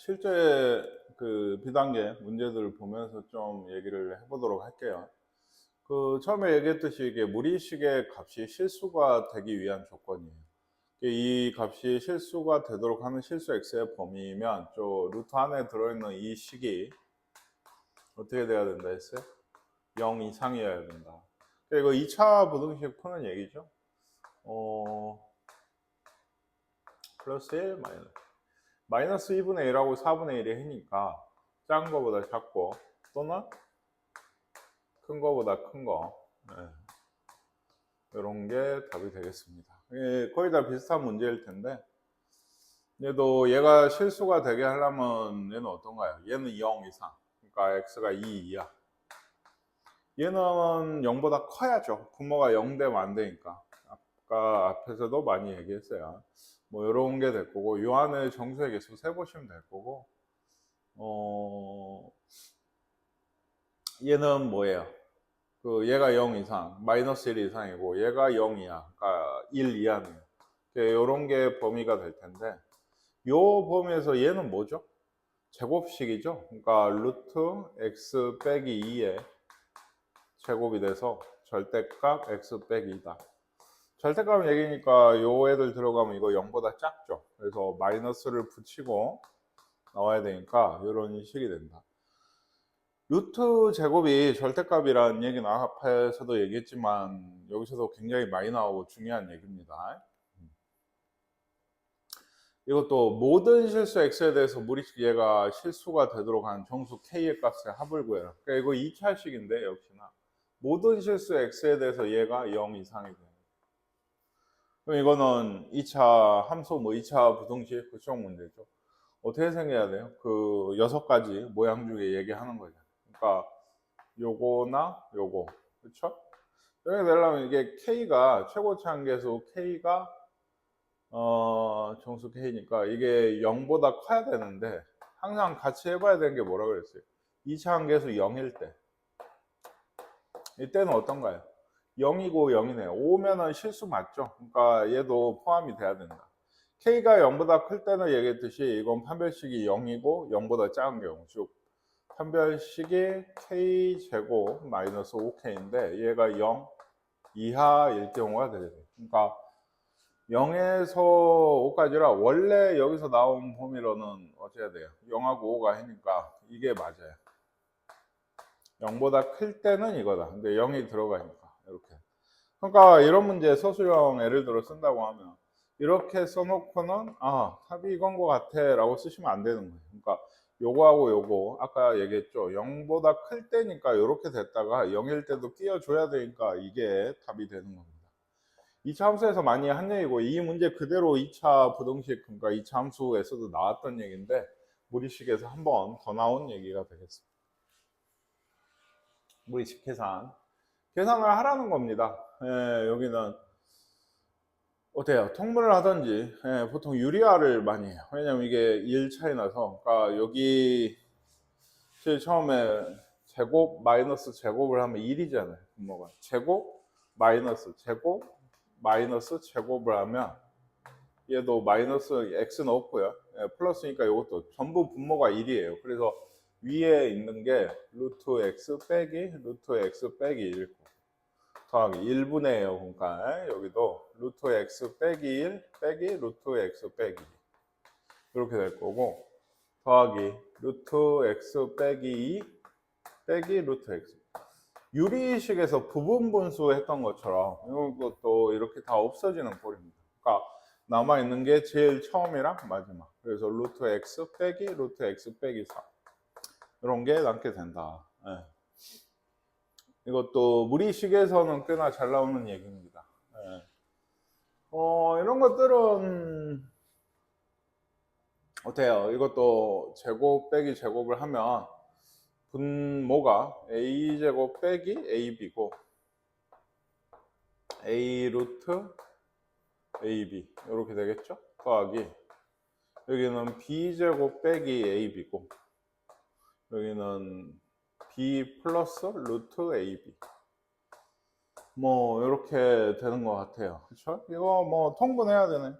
실제 그 비단계 문제들을 보면서 좀 얘기를 해보도록 할게요. 처음에 얘기했듯이 이게 무리식의 값이 실수가 되기 위한 조건이에요. 이 값이 실수가 되도록 하는 실수 x의 범위이면 저 루트 안에 들어있는 이 식이 어떻게 돼야 된다 했어요? 0 이상이어야 된다. 이거 2차 부등식 푸는 얘기죠. 플러스 1 마이너스. 마이너스 2분의 1하고 4분의 1이 해니까 작은 거보다 작고 또는 큰 거보다 큰 거. 이런 게 답이 되겠습니다. 거의 다 비슷한 문제일 텐데 얘도 얘가 실수가 되게 하려면 얘는 어떤가요? 얘는 0 이상. 그러니까 x가 2 이하. 얘는 0보다 커야죠. 분모가 0 되면 안 되니까. 아까 앞에서도 많이 얘기했어요. 뭐 이런 게 될 거고 요 안에 정수의 개수 세보시면 될 거고 얘는 뭐예요? 얘가 0 이상, 마이너스 1 이상이고 얘가 0 이하, 그러니까 1 이하네요. 이런 게 범위가 될 텐데 요 범위에서 얘는 뭐죠? 제곱식이죠. 그러니까 루트 x 빼기 2의 제곱이 돼서 절대값 x 빼기 2다. 절대값 얘기니까 요 애들 들어가면 이거 0보다 작죠. 그래서 마이너스를 붙이고 나와야 되니까 이런 식이 된다. 루트 제곱이 절대값이라는 얘기는 앞에서도 얘기했지만 여기서도 굉장히 많이 나오고 중요한 얘기입니다. 이것도 모든 실수 x에 대해서 무리식 얘가 실수가 되도록 하는 정수 k의 값의 합을 구해라. 그러니까 이거 2차식인데 역시나 모든 실수 x에 대해서 얘가 0 이상이 돼요. 그럼 이거는 2차 함수 뭐 2차 부등식 구성 문제죠. 어떻게 생겨야 돼요? 그 6가지 모양 중에 얘기하는 거죠. 그러니까 요거나 요거, 그렇죠? 이렇게 되려면 이게 k가 최고치 한계수 k가 정수 k니까 이게 0보다 커야 되는데 항상 같이 해봐야 되는 게 뭐라 그랬어요? 2차 한계수 0일 때 이때는 어떤가요? 0이고 0이네요. 5면은 실수 맞죠? 그러니까 얘도 포함이 돼야 된다. k가 0보다 클 때는 얘기했듯이 이건 판별식이 0이고 0보다 작은 경우, 즉 판별식이 k제곱 마이너스 5k인데 얘가 0 이하일 경우가 되겠네요. 그러니까 0에서 5까지라 원래 여기서 나온 범위로는 어째야 돼요? 0하고 5가 하니까 이게 맞아요. 0보다 클 때는 이거다. 근데 0이 들어가니까 이렇게. 그러니까 이런 문제 서술형 예를 들어 쓴다고 하면 이렇게 써놓고는 답이 이건 것 같아 라고 쓰시면 안 되는 거예요. 그러니까 요거하고 요거 아까 얘기했죠. 0보다 클 때니까 이렇게 됐다가 0일 때도 끼워줘야 되니까 이게 답이 되는 겁니다. 2차 함수에서 많이 한 얘기고 이 문제 그대로 2차 부등식 그러니까 2차 함수에서도 나왔던 얘기인데 무리식에서 한 번 더 나온 얘기가 되겠습니다. 무리식 계산을 하라는 겁니다. 여기는 어때요? 통분을 하든지 보통 유리화를 많이 해요. 왜냐면 이게 1 차이 나서 그러니까 여기 처음에 제곱 마이너스 제곱을 하면 1이잖아요. 분모가 제곱 마이너스 제곱 마이너스 제곱을 하면 얘도 마이너스 x는 없고요. 플러스니까 이것도 전부 분모가 1이에요. 그래서 위에 있는 게 루트 x 빼기 루트 x 빼기 1 더하기 1분의 0. 그러니까 여기도 루트 x 빼기 1 빼기 루트 x 빼기 2 이렇게 될 거고 더하기 루트 x 빼기 2 빼기 루트 x 유리식에서 부분분수 했던 것처럼 이것도 이렇게 다 없어지는 꼴입니다. 그러니까 남아있는 게 제일 처음이랑 마지막. 그래서 루트 x 빼기 루트 x 빼기 4 이런 게 남게 된다. 이것도 무리식에서는 꽤나 잘 나오는 얘기입니다. 이런 것들은 어때요? 이것도 제곱 빼기 제곱을 하면 분모가 a제곱 빼기 ab고 a 루트 ab 이렇게 되겠죠? 더하기 여기는 b제곱 빼기 ab고 여기는 b 플러스 루트 ab 뭐 이렇게 되는 것 같아요. 그렇죠? 이거 뭐 통분해야 되네.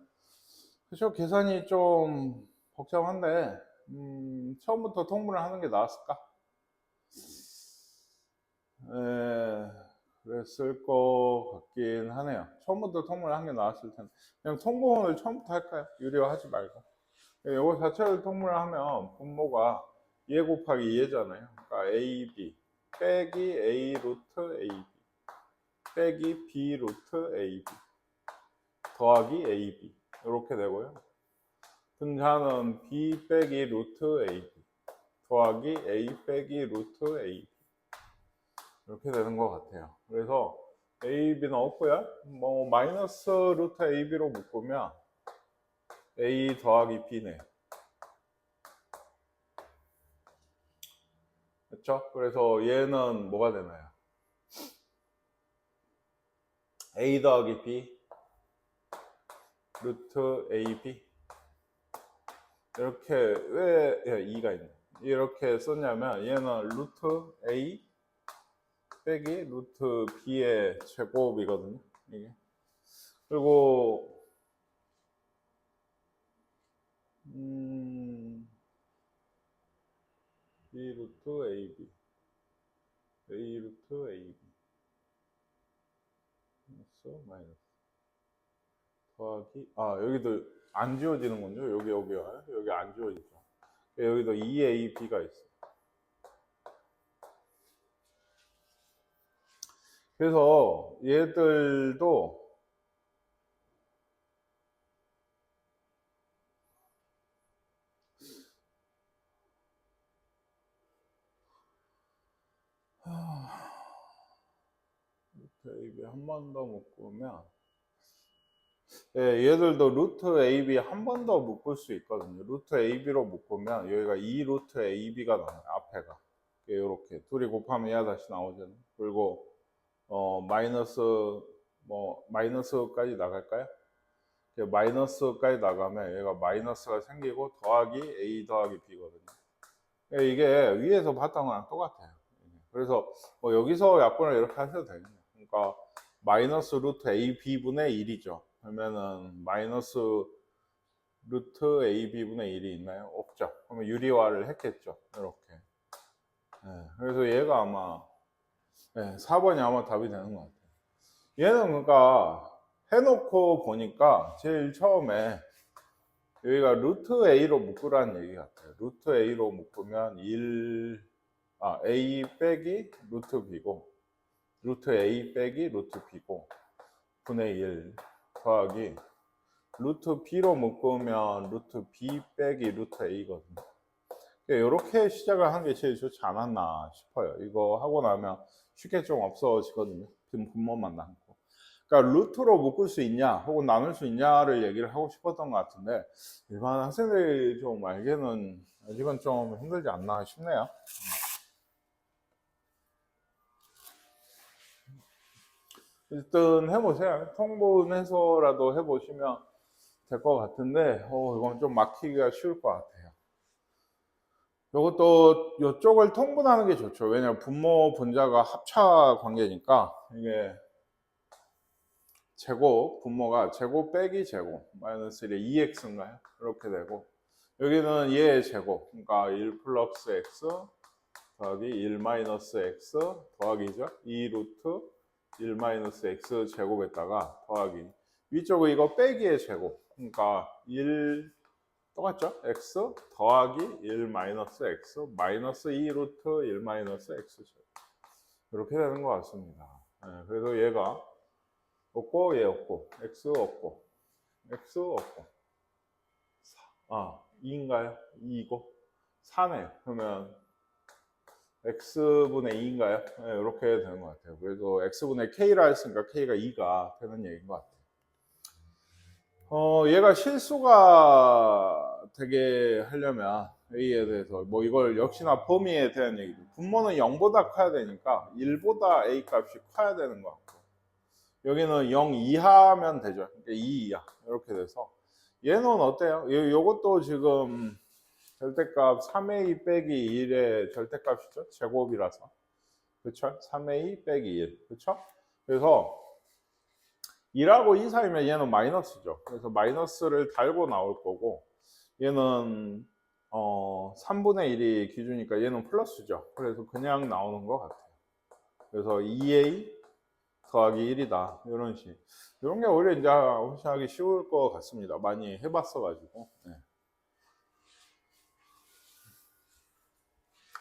그렇죠? 계산이 좀 복잡한데 처음부터 통분을 하는 게 나았을까? 그랬을 것 같긴 하네요. 처음부터 통분을 한 게 나았을 텐데. 그냥 통분을 처음부터 할까요? 유리화하지 말고. 이거 자체를 통분을 하면 분모가 2 곱하기 2잖아요. 그러니까 AB 빼기 A 루트 AB 빼기 B 루트 AB 더하기 AB 이렇게 되고요. 분자는 B 빼기 루트 AB 더하기 A 빼기 루트 AB 이렇게 되는 것 같아요. 그래서 AB는 없고요. 뭐 마이너스 루트 AB로 묶으면 A 더하기 B네. 그렇죠? 그래서 얘는 뭐가 되나요? A 더하기 B 루트 AB 이렇게 왜 2가 있냐 이렇게 썼냐면 얘는 루트 A 빼기 루트 B의 제곱이거든요. 이게. 그리고 B 루트 AB A 루트 AB 마이너스 더하기 여기도 안 지워지는군요. 여기 안 지워지죠. 여기도 2AB가 있어요. 그래서 얘들도 AB 한 번 더 묶으면 얘들도 루트 AB 한 번 더 묶을 수 있거든요. 루트 AB로 묶으면 여기가 2 루트 AB가 나와요. 앞에가 이렇게 둘이 곱하면 얘가 다시 나오잖아요. 그리고 마이너스 마이너스까지 나갈까요? 마이너스까지 나가면 얘가 마이너스가 생기고 더하기 A 더하기 B거든요. 이게 위에서 봤던 거랑 똑같아요. 그래서 여기서 약분을 이렇게 하셔도 되겠네요. 그러니까 마이너스 루트 AB분의 1이죠. 그러면은 마이너스 루트 AB분의 1이 있나요? 없죠. 그러면 유리화를 했겠죠. 이렇게. 그래서 얘가 아마 4번이 아마 답이 되는 것 같아요. 얘는 그러니까 해놓고 보니까 제일 처음에 여기가 루트 A로 묶으라는 얘기 같아요. 루트 A로 묶으면 A 빼기 루트 B고 루트 A 빼기 루트 B고 분의 1 더하기 루트 B로 묶으면 루트 B 빼기 루트 A거든요. 이렇게 시작을 하는 게 제일 좋지 않았나 싶어요. 이거 하고 나면 쉽게 좀 없어지거든요. 분모만 남고. 그러니까 루트로 묶을 수 있냐 혹은 나눌 수 있냐를 얘기를 하고 싶었던 것 같은데 일반 학생들이 좀 알기는 아직은 좀 힘들지 않나 싶네요. 일단 해보세요. 통분해서라도 해보시면 될 것 같은데 이건 좀 막히기가 쉬울 것 같아요. 이것도 이쪽을 통분하는 게 좋죠. 왜냐면 분모 분자가 합차 관계니까 이게 제곱 분모가 제곱 빼기 제곱 마이너스 1에 2x인가요? 이렇게 되고 여기는 얘의 제곱 그러니까 1 플러스 x 더하기 1 마이너스 x 더하기죠 2 루트 1 마이너스 x 제곱에다가 더하기 위쪽은 이거 빼기의 제곱 그러니까 1 똑같죠? x 더하기 1 마이너스 x 마이너스 2 루트 1 마이너스 x 제곱 이렇게 되는 것 같습니다. 그래서 얘가 없고 얘 없고 x 없고 x 없고 2인가요? 2이고 4네요. 그러면 x분의 2인가요? 이렇게 되는 것 같아요. 그래서 x분의 k라 했으니까 k가 2가 되는 얘기인 것 같아요. 얘가 실수가 되게 하려면 a에 대해서 이걸 역시나 범위에 대한 얘기죠. 분모는 0보다 커야 되니까 1보다 a 값이 커야 되는 것 같고 여기는 0 이하면 되죠. 그러니까 2 이하 이렇게 돼서 얘는 어때요? 요것도 지금 절대값 3a 빼기 1의 절대값이죠. 제곱이라서 그렇죠? 3a 빼기 1 그렇죠? 그래서 2하고 2 사이면 얘는 마이너스죠. 그래서 마이너스를 달고 나올 거고 얘는 3분의 1이 기준이니까 얘는 플러스죠. 그래서 그냥 나오는 것 같아요. 그래서 2a 더하기 1이다. 이런 식. 이런 게 오히려 이제 훨씬 하기 쉬울 것 같습니다. 많이 해봤어가지고. 네.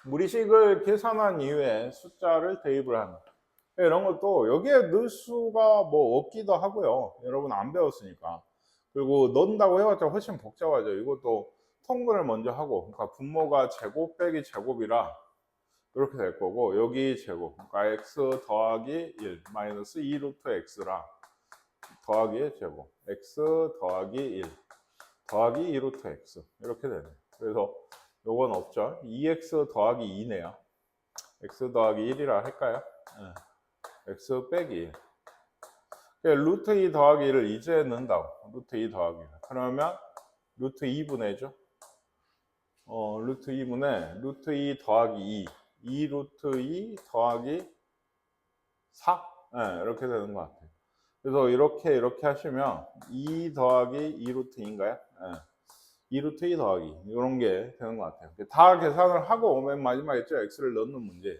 무리식을 계산한 이후에 숫자를 대입을 하는. 이런 것도 여기에 넣을 수가 뭐 없기도 하고요. 여러분 안 배웠으니까. 그리고 넣는다고 해봤자 훨씬 복잡하죠. 이것도 통분을 먼저 하고, 그러니까 분모가 제곱 빼기 제곱이라 이렇게 될 거고, 여기 제곱, 그러니까 x 더하기 1 마이너스 2 루트 x라 더하기 제곱, x 더하기 1 더하기 2 루트 x 이렇게 되네. 그래서 요건 없죠. 2x 더하기 2네요. x 더하기 1이라 할까요? 네. x 빼기 1. 루트 2 더하기 1을 이제 넣는다고. 루트 2 더하기 1. 그러면 루트 2분의죠. 루트 2분의 루트 2 더하기 2. 2 루트 2 더하기 4. 네, 이렇게 되는 것 같아요. 그래서 이렇게 하시면 2 더하기 2 루트 2인가요? 네. 2 루트 2 더하기 이런 게 되는 것 같아요. 다 계산을 하고 맨 마지막에 x를 넣는 문제.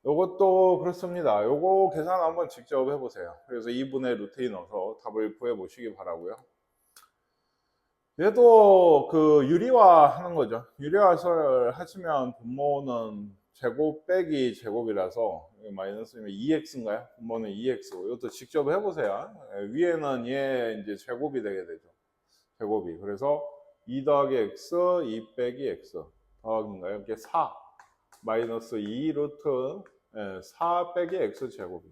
요것도 그렇습니다. 요거 계산 한번 직접 해보세요. 그래서 2분의 루트 2 넣어서 답을 구해보시기 바라고요. 얘도 그 유리화 하는 거죠. 유리화를 하시면 분모는 제곱 빼기 제곱이라서 마이너스면 2x인가요? 분모는 2x. 이것도 직접 해보세요. 위에는 얘 이제 제곱이 되게 되죠. 제곱이. 그래서 2 더하기 x, 2 빼기 x 더하기인가요? 이게 4 마이너스 2 루트 4 빼기 x 제곱이.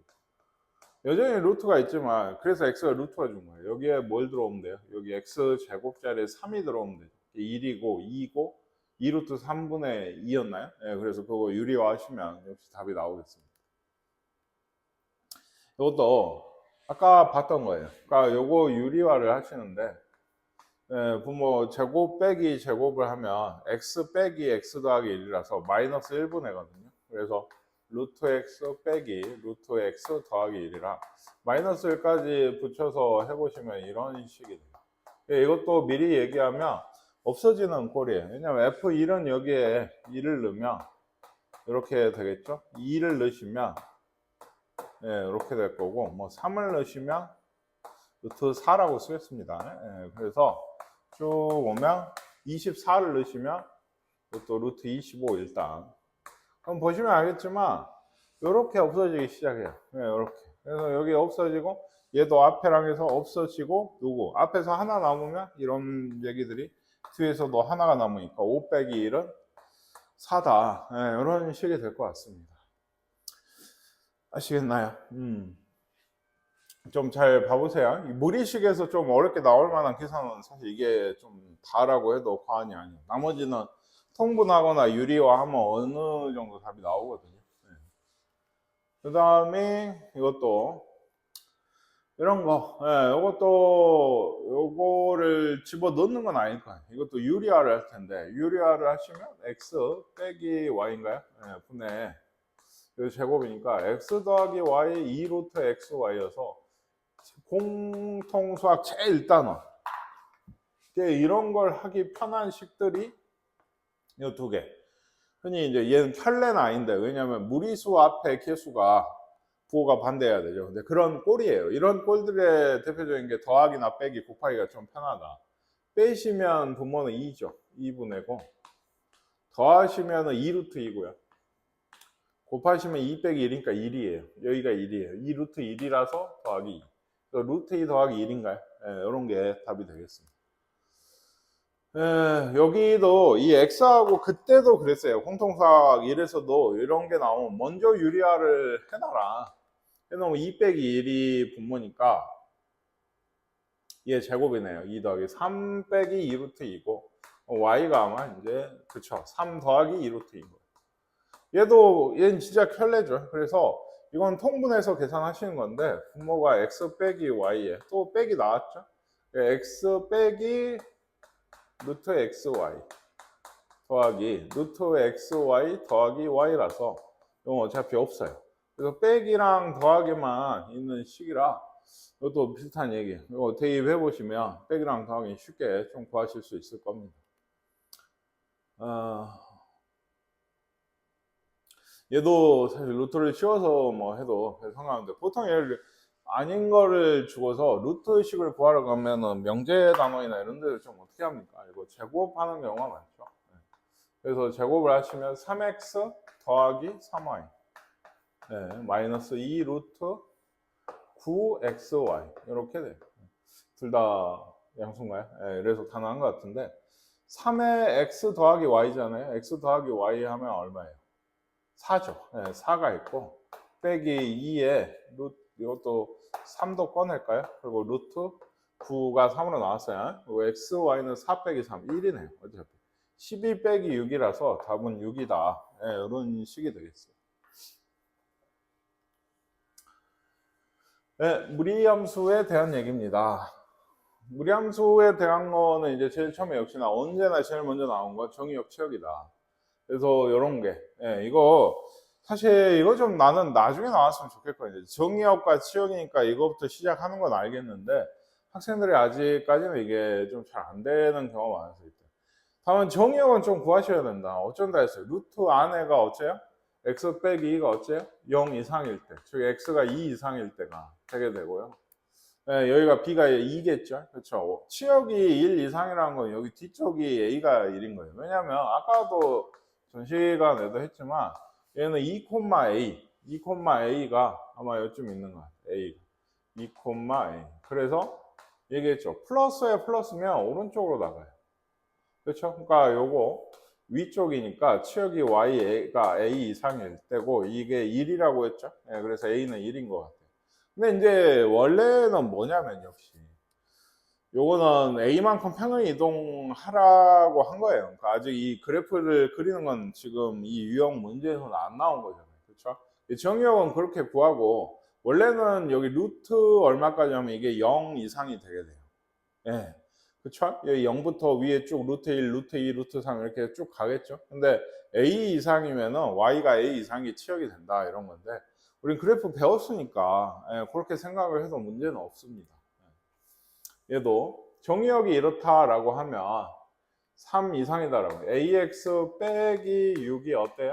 여전히 루트가 있지만 그래서 x가 루트가 준 거예요. 여기에 뭘 들어오면 돼요? 여기 x 제곱자리에 3이 들어오면 되죠. 1이고 2이고 2 루트 3분의 2였나요? 네, 그래서 그거 유리화 하시면 역시 답이 나오겠습니다. 이것도 아까 봤던 거예요. 그러니까 요거 유리화를 하시는데 분모 제곱 빼기 제곱을 하면 x 빼기 x 더하기 1이라서 마이너스 1분의거든요. 그래서 루트 x 빼기 루트 x 더하기 1이라 마이너스 1까지 붙여서 해보시면 이런 식이 돼요. 이것도 미리 얘기하면 없어지는 꼴이에요. 왜냐면 f1은 여기에 2를 넣으면 이렇게 되겠죠. 2를 넣으시면 이렇게 될 거고, 뭐 3을 넣으시면 루트 4라고 쓰겠습니다. 그래서 쭉 오면 24를 넣으시면 또 루트 25 일단. 그럼 보시면 알겠지만 이렇게 없어지기 시작해요. 이렇게. 그래서 여기 없어지고 얘도 앞에랑 해서 없어지고 누구 앞에서 하나 남으면 이런 얘기들이 뒤에서도 하나가 남으니까 5 빼기 1은 4다. 이런 식이 될 것 같습니다. 아시겠나요? 좀 잘 봐보세요. 무리식에서 좀 어렵게 나올 만한 계산은 사실 이게 좀 다라고 해도 과언이 아니에요. 나머지는 통분하거나 유리화하면 어느 정도 답이 나오거든요. 그 다음에 이것도 이런 거, 이것도 요거를 집어 넣는 건 아닐 거예요. 이것도 유리화를 할 텐데 유리화를 하시면 x 빼기 y인가요? 분의 이 제곱이니까 x 더하기 y 2 루트 x y여서 공통수학 제일 단원. 이런 걸 하기 편한 식들이 이 두 개. 흔히 이제 얘는 켤레는 아닌데 왜냐하면 무리수 앞에 개수가 부호가 반대해야 되죠. 근데 그런 꼴이에요. 이런 꼴들의 대표적인 게 더하기나 빼기, 곱하기가 좀 편하다. 빼시면 분모는 2죠. 2분의고 더하시면 2 루트 2고요. 곱하시면 2 빼기 1이니까 1이에요. 여기가 1이에요. 2 루트 1이라서 더하기 2. 루트 2 더하기 1인가요? 이런 게 답이 되겠습니다. 여기도 이 x하고 그때도 그랬어요. 공통수학 1에서도 이런 게 나오면 먼저 유리화를 해놔라. 해놓으면 2 빼기 1이 분모니까 얘 제곱이네요. 2 더하기 3 빼기 2 루트 2고 y가 아마 이제 그쵸 3 더하기 2 루트 2고 얘는 진짜 켤레죠. 그래서 이건 통분해서 계산하시는 건데 분모가 x 빼기 y에 또 빼기 나왔죠. x 빼기 루트 xy 더하기 루트 xy 더하기 y라서 이건 어차피 없어요. 그래서 빼기랑 더하기만 있는 식이라 이것도 비슷한 얘기예요. 이거 대입해 보시면 빼기랑 더하기 쉽게 좀 구하실 수 있을 겁니다. 어, 얘도 사실 루트를 씌워서 뭐 해도 상관없는데 보통 얘를 아닌 거를 주고서 루트식을 구하려고 하면은 명제 단원이나 이런 데를 좀 어떻게 합니까? 이거 제곱하는 경우가 많죠. 그래서 제곱을 하시면 3x 더하기 3y 마이너스 2 루트 9xy 이렇게 돼요. 둘 다 양수인가요? 그래서 가능한 것 같은데 3에 x 더하기 y잖아요. x 더하기 y 하면 얼마예요? 4죠. 4가 있고 빼기 2에 루트 이것도 3도 꺼낼까요? 그리고 루트 9가 3으로 나왔어요. 그리고 x, y는 4 빼기 3, 1이네요. 어차피 12 빼기 6이라서 답은 6이다. 이런 식이 되겠어요. 무리함수에 대한 얘기입니다. 무리함수에 대한 거는 이제 제일 처음에 역시나 언제나 제일 먼저 나온 건 정의역 치역이다. 그래서 이런 게 이거 사실 이거 좀 나는 나중에 나왔으면 좋겠거든요. 정의역과 치역이니까 이거부터 시작하는 건 알겠는데 학생들이 아직까지는 이게 좀 잘 안 되는 경우가 많아서 다만 정의역은 좀 구하셔야 된다. 어쩐다 했어요. 루트 안에가 어째요? x 빼기 2가 어째요? 0 이상일 때. 즉 x가 2 이상일 때가 되게 되고요. 여기가 b가 2겠죠. 그렇죠. 치역이 1 이상이라는 건 여기 뒤쪽이 a가 1인 거예요. 왜냐하면 아까도 전 시간에도 했지만 얘는 2,a, 2,a가 아마 요쯤 있는 것 같아요. a, 2,a. 그래서 얘기했죠. 플러스에 플러스면 오른쪽으로 나가요. 그렇죠? 그러니까 요거 위쪽이니까 치역이 y가 a 이상일 때고 이게 1이라고 했죠. 그래서 a는 1인 것 같아요. 근데 이제 원래는 뭐냐면 역시 요거는 a만큼 평행 이동하라고 한 거예요. 그러니까 아직 이 그래프를 그리는 건 지금 이 유형 문제에서는 안 나온 거잖아요. 그렇죠? 정의역은 그렇게 구하고 원래는 여기 루트 얼마까지 하면 이게 0 이상이 되게 돼요. 예. 그쵸? 여기 0부터 위에 쭉 루트 1, 루트 2, 루트 3 이렇게 쭉 가겠죠? 근데 A 이상이면은 Y가 A 이상이 치역이 된다 이런 건데 우린 그래프 배웠으니까 그렇게 생각을 해도 문제는 없습니다. 얘도 정의역이 이렇다라고 하면 3 이상이다라고 AX 빼기 6이 어때요?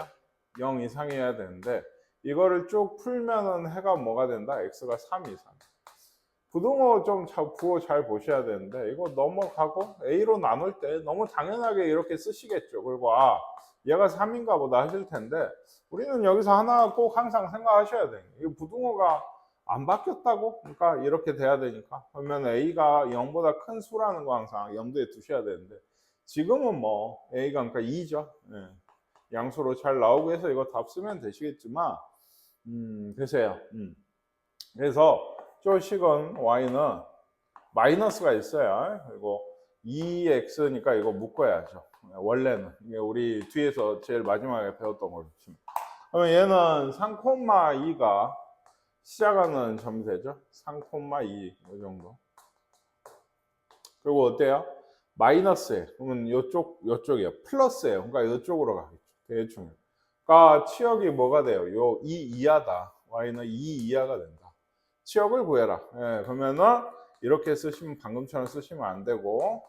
0 이상이어야 되는데 이거를 쭉 풀면은 해가 뭐가 된다? X가 3 이상. 부등호 좀 구호 잘 보셔야 되는데 이거 넘어가고 A로 나눌 때 너무 당연하게 이렇게 쓰시겠죠. 그리고 얘가 3인가 보다 하실 텐데 우리는 여기서 하나 꼭 항상 생각하셔야 돼요. 이 부등호가 안 바뀌었다고? 그러니까 이렇게 돼야 되니까 그러면 A가 0보다 큰 수라는 거 항상 염두에 두셔야 되는데 지금은 뭐 A가 그러니까 2죠. 양수로 잘 나오고 해서 이거 답 쓰면 되시겠지만 되세요. 그래서 쪼식은 y는 마이너스가 있어요. 그리고 2x니까 이거 묶어야죠. 원래는 이게 우리 뒤에서 제일 마지막에 배웠던 거죠. 그러면 얘는 3,2가 시작하는 점세죠. 3,2 이 정도. 그리고 어때요? 마이너스에 그러면 요쪽이에요. 플러스예요. 그러니까 이쪽으로 가겠죠. 대충. 그러니까 치역이 뭐가 돼요? 요 2 이하다. y는 2 이하가 된다. 치역을 구해라. 그러면은 이렇게 쓰시면 방금처럼 쓰시면 안 되고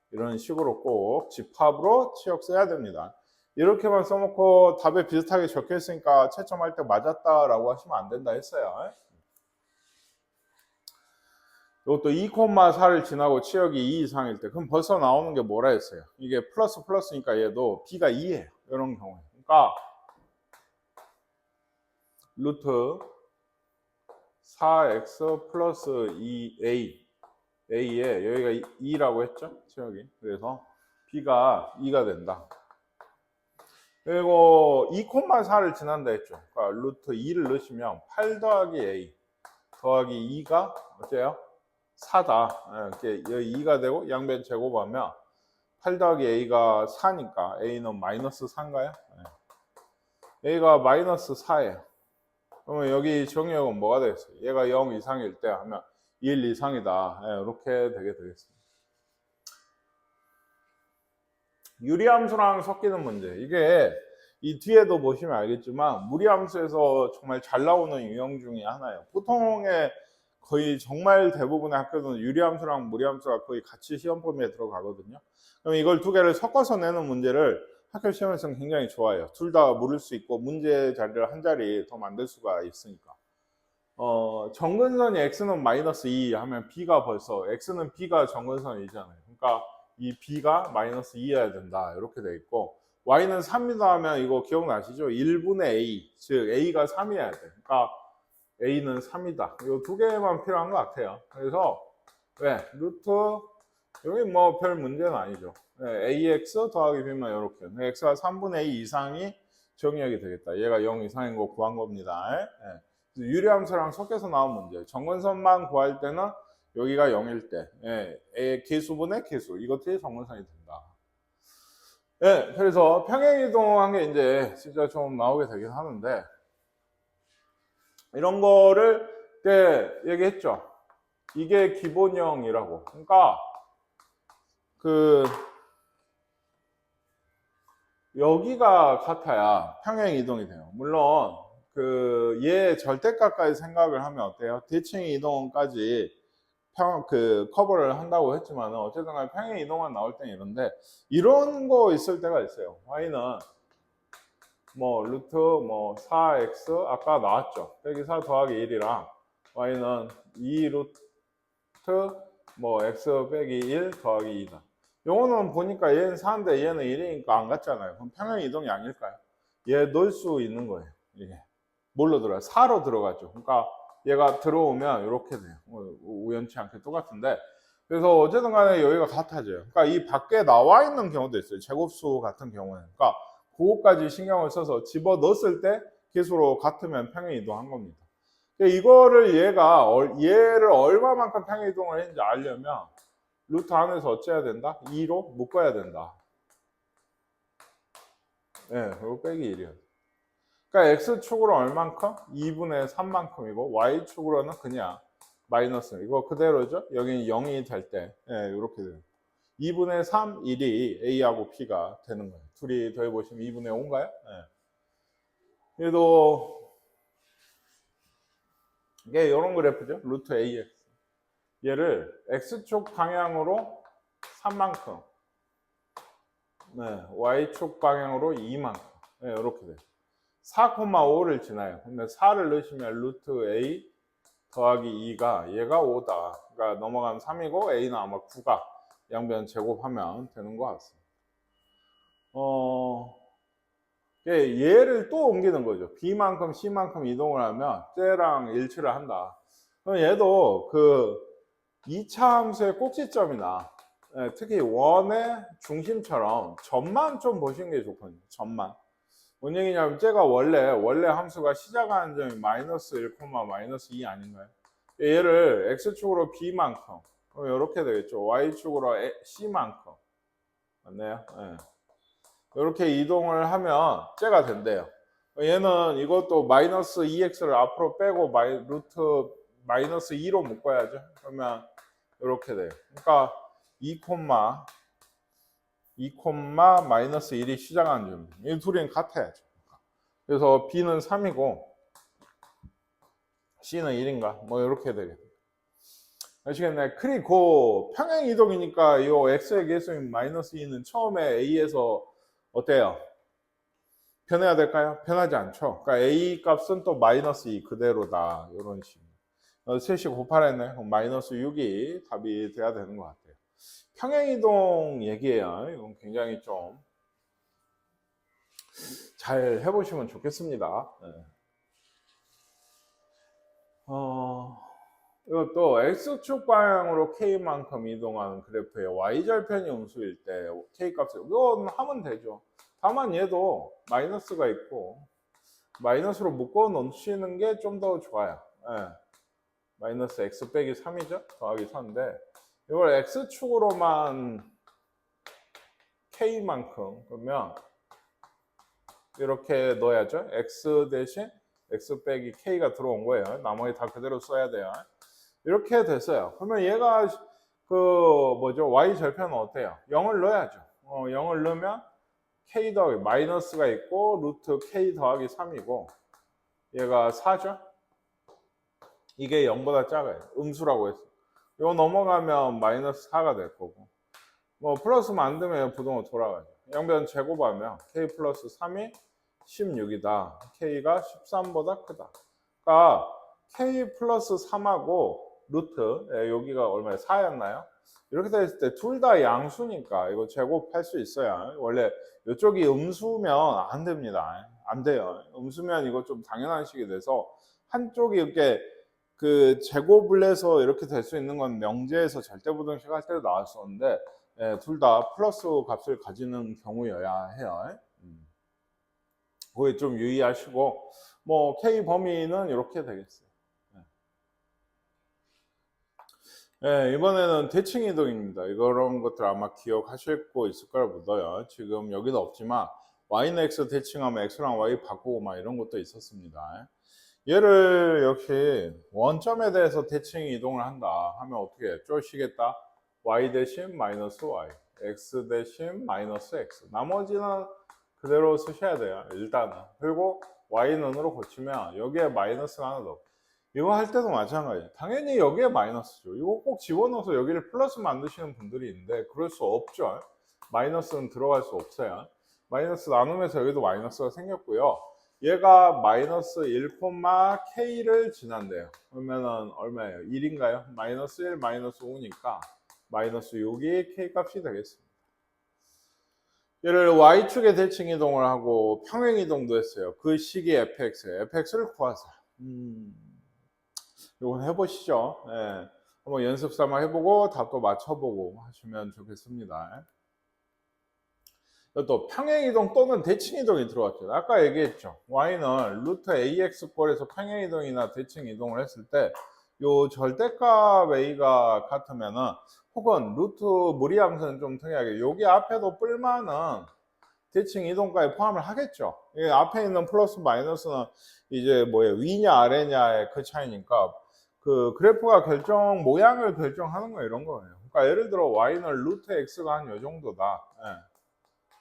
이런 식으로 꼭 집합으로 치역 써야 됩니다. 이렇게만 써놓고 답에 비슷하게 적혀 있으니까 채점할 때 맞았다라고 하시면 안 된다 했어요. 이것도 2,4를 지나고 치역이 2 이상일 때 그럼 벌써 나오는 게 뭐라 했어요? 이게 플러스 플러스니까 얘도 b가 2예요. 이런 경우에. 그러니까 루트 4x 플러스 2a a에 여기가 2라고 했죠? 치역이. 그래서 b가 2가 된다. 그리고 2,4를 지난다 했죠. 그러니까 루트 2를 넣으시면 8 더하기 a 더하기 2가 어때요? 4다. 이렇게 여기 2가 되고 양변 제곱하면 8 더하기 a가 4니까 a는 마이너스 4인가요? a가 마이너스 4예요. 그러면 여기 정의역은 뭐가 되겠어요? 얘가 0 이상일 때 하면 1 이상이다. 이렇게 되게 되겠습니다. 유리함수랑 섞이는 문제. 이게 이 뒤에도 보시면 알겠지만 무리함수에서 정말 잘 나오는 유형 중에 하나예요. 보통의 거의 정말 대부분의 학교는 유리함수랑 무리함수가 거의 같이 시험 범위에 들어가거든요. 그럼 이걸 두 개를 섞어서 내는 문제를 학교 시험에서는 굉장히 좋아해요. 둘 다 물을 수 있고 문제 자리를 한 자리 더 만들 수가 있으니까. 정근선이 x는 마이너스 2 하면 b가 벌써 x는 b가 정근선이잖아요. 그러니까 이 b가 마이너스 2여야 된다. 이렇게 돼 있고 y는 3이다 하면 이거 기억나시죠? 1분의 a, 즉 a가 3이어야 돼. 그러니까 a는 3이다. 이 두 개만 필요한 것 같아요. 그래서 왜? 루트 여기 뭐 별 문제는 아니죠. 네, ax 더하기 b면 이렇게 x가 3분의 2 이상이 정의역이 되겠다. 얘가 0 이상인 거 구한 겁니다. 네. 유리함수랑 섞여서 나온 문제. 정근선만 구할 때는 여기가 0일 때 예, 개수분의 개수 이것들이 정근선이 된다. 예, 그래서 평행이동한 게 이제 진짜 좀 나오게 되긴 하는데 이런 거를 때 얘기했죠. 이게 기본형이라고. 그러니까 그 여기가 같아야 평행 이동이 돼요. 물론 그 얘 절대값까지 생각을 하면 어때요? 대칭 이동까지 커버를 한다고 했지만 어쨌든 간에 평행 이동만 나올 땐 이런데 이런 거 있을 때가 있어요. y는 뭐 루트 뭐 4x 아까 나왔죠. 빼기 4 더하기 1이랑 y는 2 루트 뭐 x 빼기 1 더하기 2다. 요거는 보니까 얘는 4인데 얘는 1이니까 안 같잖아요. 그럼 평행 이동이 아닐까요? 얘 넣을 수 있는 거예요. 이게 뭘로 들어가요? 4로 들어가죠. 그러니까 얘가 들어오면 이렇게 돼요. 우연치 않게 똑같은데 그래서 어쨌든 간에 여기가 같아져요. 그러니까 이 밖에 나와 있는 경우도 있어요. 제곱수 같은 경우에는. 그러니까 그거까지 신경을 써서 집어 넣었을 때 개수로 같으면 평행 이동한 겁니다. 이거를 얘를 얼마만큼 평행 이동을 했는지 알려면 루트 안에서 어째야 된다? 2로 묶어야 된다. 예, 네, 그리고 빼기 1이요. 그러니까 x축으로 얼만큼? 2분의 3만큼이고 y축으로는 그냥 마이너스. 이거 그대로죠? 여기는 0이 될 때 이렇게 돼요. 2분의 3, 1이 a하고 p가 되는 거예요. 둘이 더해보시면 2분의 5인가요? 네. 얘도 이게 이런 그래프죠. 루트 ax. 얘를 x축 방향으로 3만큼 네, y축 방향으로 2만큼 네, 이렇게 돼요. 4,5를 지나요. 근데 4를 넣으시면 루트 a 더하기 2가 얘가 5다. 그러니까 넘어가면 3이고 a는 아마 9가 양변 제곱하면 되는 것 같습니다. 얘를 또 옮기는 거죠. b만큼 c만큼 이동을 하면 쟤랑 일치를 한다. 그럼 얘도 그 2차 함수의 꼭지점이나 특히 원의 중심처럼 점만 좀 보시는 게 좋거든요. 점만. 뭔 얘기냐면 쟤가 원래 함수가 시작하는 점이 마이너스 1, 마이너스 2 아닌가요? 얘를 x축으로 b만큼 그럼 이렇게 되겠죠. y축으로 c만큼 맞나요? 네. 이렇게 이동을 하면 쟤가 된대요. 얘는 이것도 마이너스 2x를 앞으로 빼고 루트 마이너스 2로 묶어야죠. 그러면 이렇게 돼요. 그러니까 2, 마이너스 1이 시작하는 점. 이 둘이 같아야죠. 그래서 b는 3이고 c는 1인가? 뭐 이렇게 되겠죠. 아시겠나요? 그리고 평행 이동이니까 이 x의 개수인 마이너스 2는 처음에 a에서 어때요? 변해야 될까요? 변하지 않죠. 그러니까 a 값은 또 마이너스 2 그대로다. 이런 식으로. 셋이 곱하랬네. 그럼 마이너스 6이 답이 돼야 되는 것 같아요. 평행이동 얘기예요. 이건 굉장히 좀 잘 해보시면 좋겠습니다. 네. 이것도 x축 방향으로 k만큼 이동하는 그래프예요. y절편이 음수일 때 k값을 이건 하면 되죠. 다만 얘도 마이너스가 있고 마이너스로 묶어 놓으시는 게 좀 더 좋아요. 네. 마이너스 x 빼기 3이죠. 더하기 4인데 이걸 x축으로만 k만큼 그러면 이렇게 넣어야죠. x 대신 x 빼기 k가 들어온 거예요. 나머지 다 그대로 써야 돼요. 이렇게 됐어요. 그러면 얘가 그 뭐죠? y 절편은 어때요? 0을 넣어야죠. 0을 넣으면 k 더하기 마이너스가 있고 루트 k 더하기 3이고 얘가 4죠. 이게 0보다 작아요. 음수라고 했어. 이거 넘어가면 마이너스 4가 될 거고. 뭐 플러스 만들면 부동으로 돌아가죠. 양변 제곱하면 k 플러스 3이 16이다. k가 13보다 크다. 그러니까 k 플러스 3하고 루트, 여기가 얼마예요? 4였나요? 이렇게 됐을 때 둘 다 양수니까 이거 제곱할 수 있어야. 원래 이쪽이 음수면 안 됩니다. 안 돼요. 음수면 이거 좀 당연한 식이 돼서 한쪽이 이렇게 그 제곱을 해서 이렇게 될 수 있는 건 명제에서 절대부등식 할 때도 나왔었는데, 둘 다 플러스 값을 가지는 경우여야 해요. 그게 좀 유의하시고, 뭐 K 범위는 이렇게 되겠어요. 이번에는 대칭 이동입니다. 이런 것들 아마 기억하실 거 있을 거라 믿어요. 지금 여기는 없지만 Y는 X 대칭하면 X랑 Y 바꾸고 막 이런 것도 있었습니다. 얘를 역시 원점에 대해서 대칭 이동을 한다 하면 어떻게 해? 쪼시겠다. Y 대신 마이너스 Y, X 대신 마이너스 X. 나머지는 그대로 쓰셔야 돼요. 일단은. 그리고 Y는으로 고치면 여기에 마이너스가 하나 더. 이거 할 때도 마찬가지예요. 당연히 여기에 마이너스죠. 이거 꼭 집어넣어서 여기를 플러스 만드시는 분들이 있는데 그럴 수 없죠. 마이너스는 들어갈 수 없어요. 마이너스 나누면서 여기도 마이너스가 생겼고요. 얘가 마이너스 1,k를 지난대요. 그러면은 얼마예요? 1인가요? 마이너스 1, 마이너스 5니까 마이너스 6이 k 값이 되겠습니다. 얘를 y축에 대칭 이동을 하고 평행 이동도 했어요. 그 시기 fx를 구하세요. 이건 해보시죠. 한번 연습 삼아 해보고 답도 맞춰보고 하시면 좋겠습니다. 또 평행이동 또는 대칭이동이 들어왔죠. 아까 얘기했죠. y는 루트 ax꼴에서 평행이동이나 대칭이동을 했을 때 요 절대값 a가 같으면은 혹은 루트 무리함수는 좀 특이하게 여기 앞에도 뿔만은 대칭 이동까지 포함을 하겠죠. 앞에 있는 플러스 마이너스는 이제 뭐예요? 위냐 아래냐의 그 차이니까 그 그래프가 모양을 결정하는 거 이런 거예요. 그러니까 예를 들어 y는 루트 x가 한 요 정도다.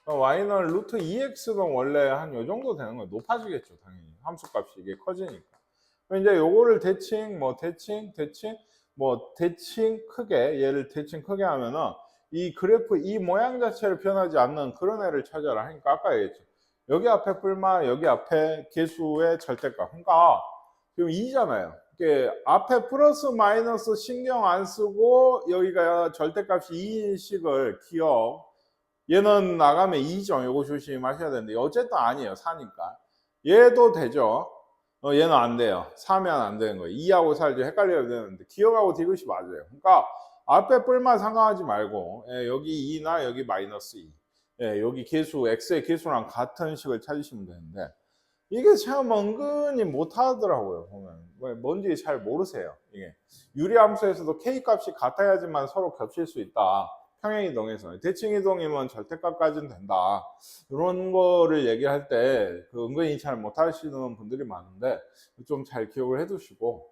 y는 루트 2x가 원래 한 요 정도 되는 거예요. 높아지겠죠, 당연히. 함수값이 이게 커지니까. 이제 요거를 대칭 크게, 얘를 대칭 크게 하면은 이 그래프 이 모양 자체를 변하지 않는 그런 애를 찾아라 하니까 아까 얘기했죠. 여기 앞에 뿔마, 여기 앞에 개수의 절대값. 그러니까 지금 2잖아요. 이게 앞에 플러스 마이너스 신경 안 쓰고 여기가 절대값이 2인 식을 기억. 얘는 나가면 2죠. 요거 조심하셔야 되는데 어쨌든 아니에요. 4니까. 얘도 되죠. 얘는 안 돼요. 4면 안 되는 거예요. 2하고 4를 좀 헷갈려야 되는데 기억하고 디귿이 맞아요. 그러니까 앞에 뿔만 상관하지 말고 여기 2나 여기 마이너스 2. 여기 개수 x의 개수랑 같은 식을 찾으시면 되는데 이게 참 은근히 못하더라고요. 보면 뭔지 잘 모르세요. 이게 유리함수에서도 k 값이 같아야지만 서로 겹칠 수 있다. 평행이동에서 대칭이동이면 절대값까지는 된다. 이런 거를 얘기할 때 그 은근히 잘 못하시는 분들이 많은데 좀 잘 기억을 해두시고,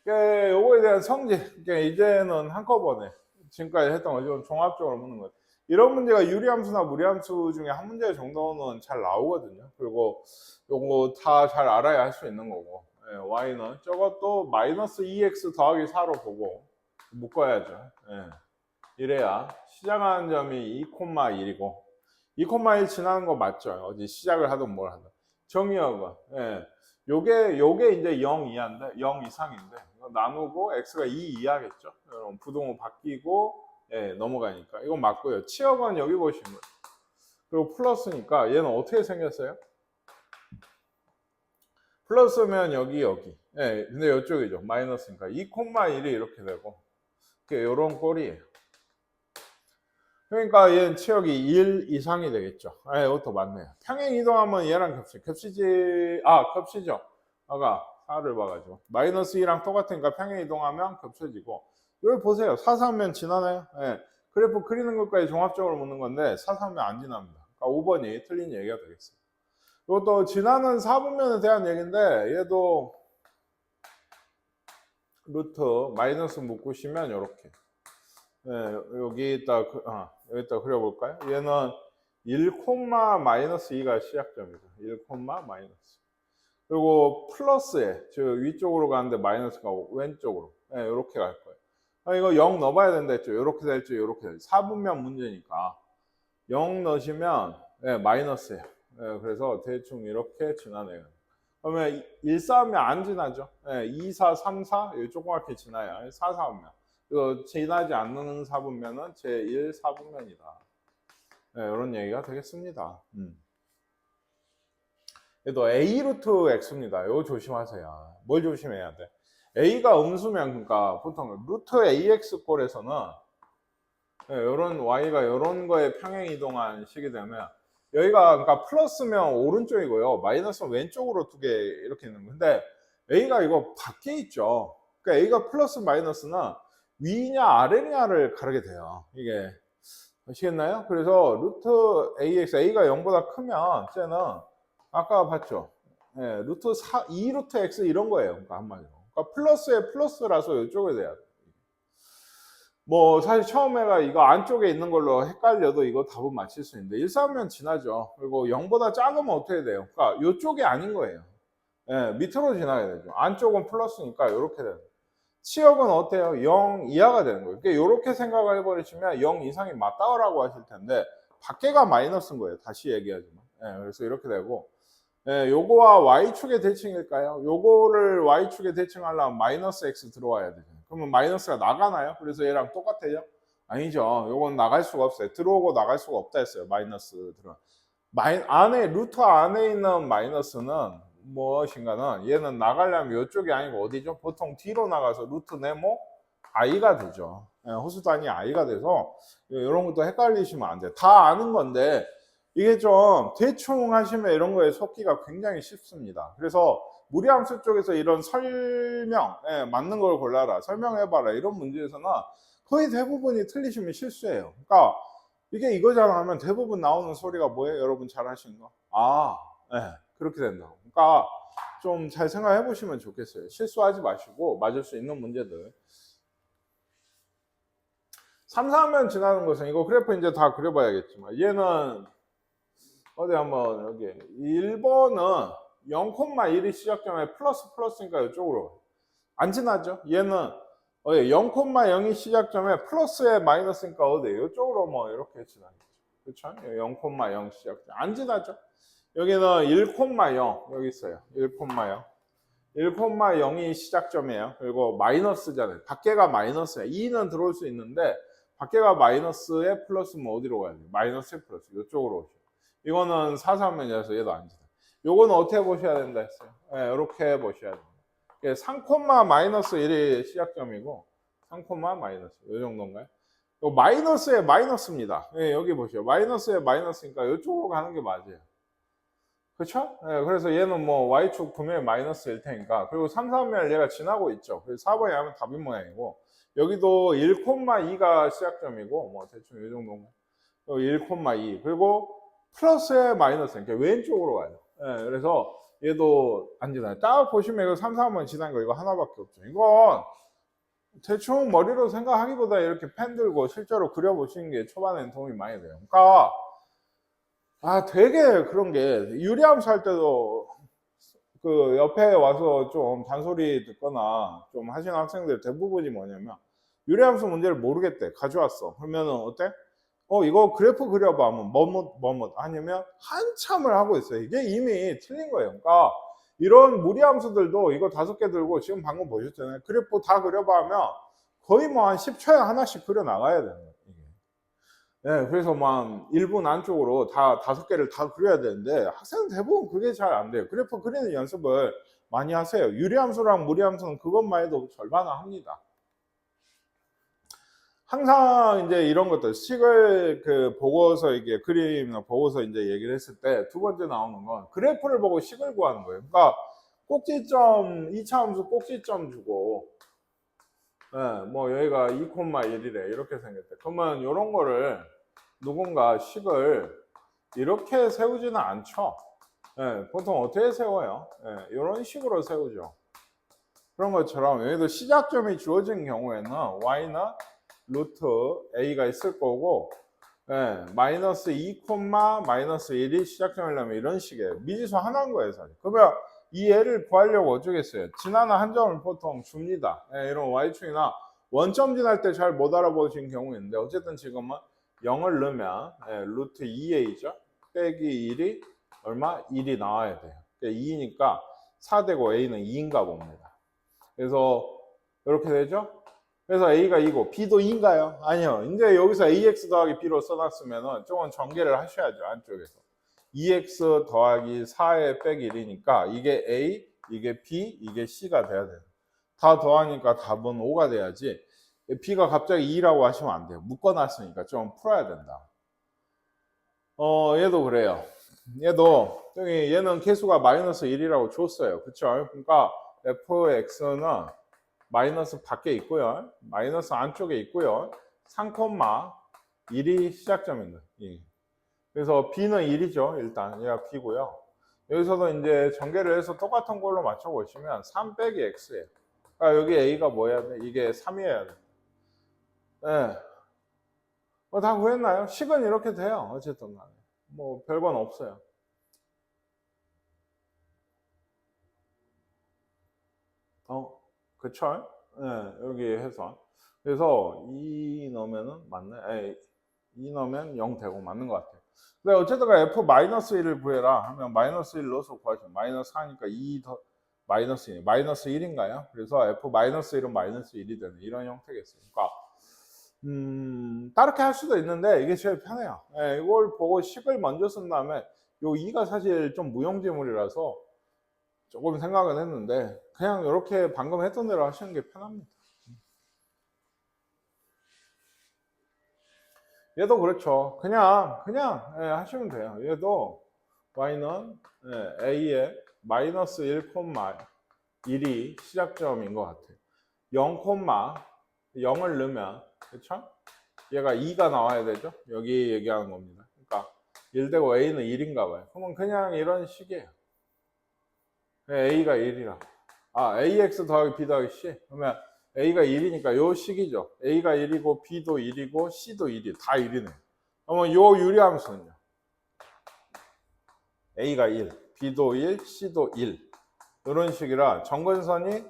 요거에 대한 성질, 이제는 한꺼번에 지금까지 했던 거 좀 종합적으로 묻는 거예요. 이런 문제가 유리함수나 무리함수 중에 한 문제 정도는 잘 나오거든요. 그리고 요거 다 잘 알아야 할 수 있는 거고, y는 저것도 마이너스 2x 더하기 4로 보고 묶어야죠. 이래야 시작하는 점이 2,1이고 2,1 지나는 거 맞죠? 어디 시작을 하든 뭘 하든 정의역은 요게 이제 0 이하인데 0 이상인데 이거 나누고 x가 2 이하겠죠? 부동호 바뀌고 넘어가니까 이건 맞고요. 치역은 여기 보시면 그리고 플러스니까 얘는 어떻게 생겼어요? 플러스면 여기 근데 이쪽이죠. 마이너스니까 2,1이 이렇게 되고 이런 꼴이에요. 그러니까 얘는 치역이 1 이상이 되겠죠. 이것도 맞네요. 평행 이동하면 얘랑 겹치죠. 아까 4를 봐가지고 마이너스 2랑 똑같으니까 평행 이동하면 겹쳐지고 여기 보세요. 4, 3면 지나나요? 그래프 그리는 것까지 종합적으로 묻는 건데 4, 3면 안 지납니다. 그러니까 5번이 틀린 얘기가 되겠어요. 이것도 지나는 4분면에 대한 얘기인데 얘도 루트 마이너스 묶으시면 이렇게 여기다 그려볼까요? 얘는 1, 마이너스 2가 시작점이죠. 1, 마이너스. 그리고 플러스에 저 위쪽으로 가는데 마이너스가 왼쪽으로 이렇게 갈 거예요. 이거 0 넣어봐야 된다 했죠. 이렇게 될지 이렇게 될지 4분면 문제니까 0 넣으시면 마이너스예요. 그래서 대충 이렇게 지나네요. 그러면 1, 4하면 안 지나죠. 2, 4, 3, 4 조그맣게 지나야 4, 4분면. 이거 지나지 않는 4분면은 제1 4분면이다. 이런 얘기가 되겠습니다. 또 A 루트 X입니다. 이거 조심하세요. 뭘 조심해야 돼? A가 음수면 그러니까 보통 루트 AX 꼴에서는 이런 Y가 이런 거에 평행 이동한 식이 되면 여기가 그러니까 플러스면 오른쪽이고요. 마이너스는 왼쪽으로 두 개 이렇게 있는 건데 A가 이거 밖에 있죠. 그러니까 A가 플러스 마이너스는 위냐 아래냐를 가르게 돼요. 이게 아시겠나요? 그래서 루트 AX, A가 0보다 크면 쟤는 아까 봤죠? 루트 4, 2 루트 X 이런 거예요. 그러니까 한마디로. 그러니까 플러스에 플러스라서 이쪽에 돼야 돼. 뭐 사실 처음에가 이거 안쪽에 있는 걸로 헷갈려도 이거 답은 맞힐 수 있는데 1, 4면 지나죠. 그리고 0보다 작으면 어떻게 돼요? 그러니까 이쪽이 아닌 거예요. 밑으로 지나야 되죠. 안쪽은 플러스니까 이렇게 되는 거예요. 치역은 어때요? 0 이하가 되는 거예요. 그러니까 이렇게 생각을 해버리시면 0 이상이 맞다라고 하실 텐데 밖에가 마이너스인 거예요. 다시 얘기하지만. 그래서 이렇게 되고 요거와 Y축의 대칭일까요? 요거를 Y축의 대칭하려면 마이너스 X 들어와야 되죠. 그러면 마이너스가 나가나요? 그래서 얘랑 똑같아요? 아니죠. 요건 나갈 수가 없어요. 들어오고 나갈 수가 없다 했어요. 마이너스 들어. 안에 루트 안에 있는 마이너스는 무엇인가는 얘는 나가려면 이쪽이 아니고 어디죠? 보통 뒤로 나가서 루트 네모 I가 되죠. 호수 단위 I가 돼서 이런 것도 헷갈리시면 안 돼요. 다 아는 건데 이게 좀 대충 하시면 이런 거에 속기가 굉장히 쉽습니다. 그래서 무리함수 쪽에서 이런 설명, 맞는 걸 골라라, 설명해봐라 이런 문제에서는 거의 대부분이 틀리시면 실수예요. 그러니까 이게 이거잖아 하면 대부분 나오는 소리가 뭐예요? 여러분 잘 하시는 거? 그렇게 된다고. 그러니까 좀 잘 생각해 보시면 좋겠어요. 실수하지 마시고 맞을 수 있는 문제들. 3, 4면 지나는 것은 이거 그래프 이제 다 그려봐야겠지만 얘는 어디 한번 여기 1번은 0,1이 시작점에 플러스니까 이쪽으로 안 지나죠? 얘는 0,0이 시작점에 플러스에 마이너스니까 어디 이쪽으로 뭐 이렇게 지나겠죠. 그렇죠? 0,0 시작점 안 지나죠? 여기는 1,0 여기 있어요. 1,0 1,0이 시작점이에요. 그리고 마이너스잖아요. 밖에가 마이너스예요. 2는 들어올 수 있는데 밖에가 마이너스에 플러스면 어디로 가야 돼요? 마이너스에 플러스 이쪽으로 오죠. 이거는 4,3면이라서 얘도 안 지나. 요거는 어떻게 보셔야 된다 했어요? 이렇게 보셔야 됩니다. 3, 마이너스 1이 시작점이고 3, 마이너스 이 정도인가요? 요 마이너스에 마이너스입니다. 여기 보시죠. 마이너스에 마이너스니까 이쪽으로 가는 게 맞아요. 그렇죠? 그래서 얘는 뭐 y축 분명히 마이너스일 테니까. 그리고 3, 3면 얘가 지나고 있죠. 그래서 4번에 하면 답인 모양이고 여기도 1,2가 시작점이고 뭐 대충 이 정도인가요? 1,2 그리고 플러스에 마이너스 그러니까 왼쪽으로 가요. 그래서 얘도 안 지나요. 딱 보시면 이거 3, 4번 지난 거 이거 하나밖에 없죠. 이건 대충 머리로 생각하기보다 이렇게 펜 들고 실제로 그려보시는 게 초반에는 도움이 많이 돼요. 그러니까 되게 그런 게 유리함수 할 때도 그 옆에 와서 좀 잔소리 듣거나 좀 하시는 학생들 대부분이 뭐냐면 유리함수 문제를 모르겠대. 가져왔어. 그러면은 어때? 이거 그래프 그려봐. 뭐뭐 아니면 한참을 하고 있어요. 이게 이미 틀린 거예요. 그러니까 이런 무리함수들도 이거 5개 들고 지금 방금 보셨잖아요. 그래프 다 그려봐 하면 거의 뭐 한 10초에 하나씩 그려 나가야 되는 거예요. 그래서 막 1분 안쪽으로 다 5개를 다 그려야 되는데 학생은 대부분 그게 잘 안 돼요. 그래프 그리는 연습을 많이 하세요. 유리함수랑 무리함수는 그것만 해도 절반은 합니다. 항상 이제 이런 것들 식을 보고서 이게 그림이나 보고서 이제 얘기를 했을 때 두 번째 나오는 건 그래프를 보고 식을 구하는 거예요. 그러니까 꼭지점 2차 함수 꼭지점 주고 뭐 여기가 2,1이래 이렇게 생겼대. 그러면 이런 거를 누군가 식을 이렇게 세우지는 않죠. 보통 어떻게 세워요? 이런 식으로 세우죠. 그런 것처럼 여기도 시작점이 주어진 경우에는 y는 루트 a가 있을 거고 마이너스 2, 마이너스 1이 시작점이라면 이런 식이에요. 미지수 하나인 거예요. 사실. 그러면 이 애를 구하려고 어쩌겠어요. 지나는 한 점을 보통 줍니다. 예, 이런 y축이나 원점 지날 때 잘 못 알아보신 경우 있는데 어쨌든 지금은 0을 넣으면 예, 루트 2a죠. 빼기 1이 얼마? 1이 나와야 돼요. 2니까 4되고 a는 2인가 봅니다. 그래서 이렇게 되죠. 그래서 a가 2고 b도 2인가요? 아니요. 이제 여기서 ax 더하기 b로 써놨으면 조금 전개를 하셔야죠. 안쪽에서. 2x 더하기 4에 빼기 1이니까 이게 a, 이게 b, 이게 c가 돼야 돼요. 다 더하니까 답은 5가 돼야지. b가 갑자기 2라고 하시면 안 돼요. 묶어놨으니까 좀 풀어야 된다. 얘도 그래요. 얘도 얘는 개수가 마이너스 1이라고 줬어요. 그쵸? 그러니까 fx는 마이너스 밖에 있고요. 마이너스 안쪽에 있고요. 3,1이 시작점입니다. 그래서 b는 1이죠. 일단 얘가 b고요. 여기서도 이제 전개를 해서 똑같은 걸로 맞춰보시면 3 빼기 x예요. 그러니까 여기 a가 뭐야 돼? 이게 3이어야 돼. 네. 다 구했나요? 식은 이렇게 돼요. 어쨌든 간에. 뭐 별건 없어요. 그쵸? 네, 여기 해서. 그래서 2 넣으면은 맞네. 2 넣으면 0 되고 맞는 것 같아요. 근데 어쨌든 f-1을 구해라 하면 마이너스 1 넣어서 구하죠. 마이너스 4니까 2 더 마이너스 1. 마이너스 1인가요? 그래서 f-1은 마이너스 1이 되는 이런 형태겠어요. 그러니까 다르게 할 수도 있는데 이게 제일 편해요. 예, 이걸 보고 식을 먼저 쓴 다음에 요 2가 사실 좀 무용지물이라서 조금 생각은 했는데 그냥 이렇게 방금 했던 대로 하시는 게 편합니다. 얘도 그렇죠. 그냥 하시면 돼요. 얘도 y는 a의 마이너스 1,1이 시작점인 것 같아요. 0,0을 넣으면 그렇죠? 얘가 2가 나와야 되죠? 여기 얘기하는 겁니다. 그러니까 1되고 a는 1인가 봐요. 그러면 그냥 이런 식이에요. a가 1이라. ax 더하기 b 더하기 c. 그러면 a가 1이니까 요 식이죠. a가 1이고 b도 1이고 c도 1이 다 1이네요. 그러면 요 유리함수는요. a가 1, b도 1, c도 1. 이런 식이라 정근선이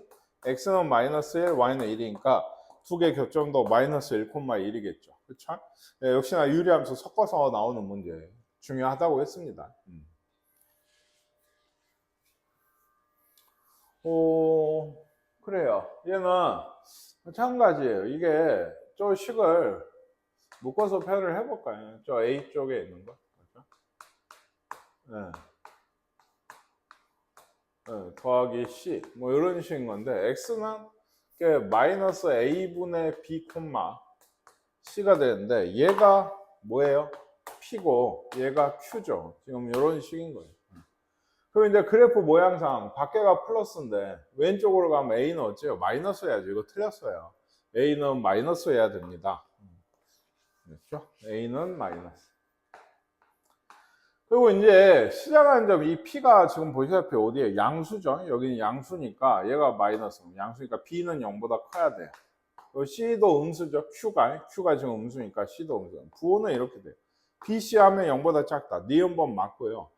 x는 마이너스 1, y는 1이니까 두 개 교점도 마이너스 1,1이겠죠. 그렇죠? 네, 역시나 유리함수 섞어서 나오는 문제 중요하다고 했습니다. 그래요. 얘는 마찬가지예요. 이게 저 식을 묶어서 표현을 해볼까요? 저 A 쪽에 있는 거. 그렇죠? 네. 네, 더하기 C. 뭐 이런 식인 건데, X는 마이너스 A분의 B, C가 되는데, 얘가 뭐예요? P고, 얘가 Q죠. 지금 이런 식인 거예요. 그럼 이제 그래프 모양상 밖에가 플러스인데 왼쪽으로 가면 A는 어째요? 마이너스 해야죠. 이거 틀렸어요. A는 마이너스 해야 됩니다. 그렇죠? A는 마이너스. 그리고 이제 시작하는 점, 이 P가 지금 보시다시피 어디에? 양수죠. 여기는 양수니까 얘가 마이너스. 양수니까 B는 0보다 커야 돼요. C도 음수죠. Q가 지금 음수니까 C도 음수. 부호는 이렇게 돼요. BC 하면 0보다 작다. 니은번 맞고요.